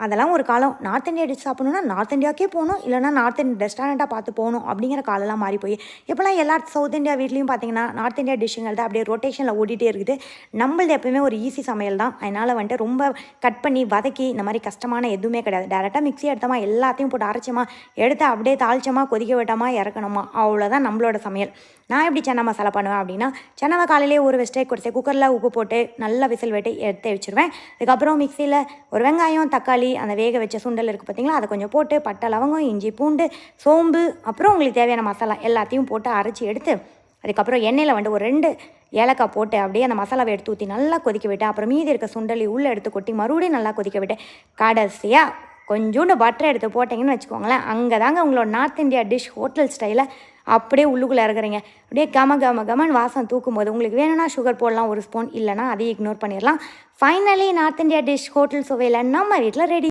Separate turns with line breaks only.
அதெல்லாம் ஒரு காலம். நார்த் இந்தியா டிஷ் சாப்பிடணும்னா நார்த் இந்தியாவுக்கே போகணும், இல்லைனா நார்த் இந்தியன் ரெஸ்டாரண்ட்டாக பார்த்து போகணும் அப்படிங்கிற காலம்லாம் மாறி போய் இப்போலாம் எல்லா சவுத் இந்தியா வீட்லேயும் பார்த்தீங்கன்னா நார்த் இந்தியா டிஷ்ஷுங்கிறது அப்படியே ரொட்டேஷனில் ஓடிட்டே இருக்குது. நம்மளது எப்பவுமே ஒரு ஈஸி சமையல் தான். அதனால் வந்துட்டு ரொம்ப கட் பண்ணி வதக்கி இந்த மாதிரி கஷ்டமான எதுவுமே கிடையாது. டேரெக்டாக மிக்ஸி எடுத்தோமா, எல்லாத்தையும் போட்டு அரைச்சோமா, எடுத்து அப்படியே தாளிச்சோமா, கொதிக்க விட்டோமா, இறக்கணுமா, அவ்வளோதான் நம்மளோட சமையல். நான் எப்படி சன்னா மசாலா பண்ணுவேன் அப்படின்னா, சன்னாவை காலையிலேயே ஊற வச்சுட்டு கொடுத்து குக்கரில் உப்பு போட்டு நல்லா விசில் விட்டு எடுத்து வச்சுருவேன். அதுக்கப்புறம் மிக்சியில் ஒரு வெங்காயம், தக்காளி, அந்த வேக வச்ச சுண்டல் இருக்குது பார்த்தீங்களா, அதை கொஞ்சம் போட்டு பட்டை, லவங்கம், இஞ்சி, பூண்டு, சோம்பு, அப்புறம் உங்களுக்கு தேவையான மசாலா எல்லாத்தையும் போட்டு அரைச்சி எடுத்து அதுக்கப்புறம் எண்ணெயில் வந்துட்டு ஒரு 2 ஏலக்காய் போட்டு அப்படியே அந்த மசாலாவை எடுத்து ஊற்றி நல்லா கொதிக்க விட்டு அப்புறம் மீதி இருக்க சுண்டலி உள்ளே எடுத்து கொட்டி மறுபடியும் நல்லா கொதிக்க விட்டு கடைசியாக கொஞ்சோண்டு பட்டர் எடுத்து போட்டிங்கன்னு வச்சுக்கோங்களேன், அங்கே தாங்க உங்களோட நார்த் இந்தியா டிஷ் ஹோட்டல் ஸ்டைலில் அப்படியே உள்ளுக்குள்ளே இறக்குறீங்க. அப்படியே கமன் வாசம் தூக்கும் போது உங்களுக்கு வேணும்னா சுகர் போடலாம் 1 ஸ்பூன், இல்லைனா அதையும் இக்னோர் பண்ணிடலாம். Finally north India dish hotel சுவையில் நம்ம வீட்டில் ரெடி.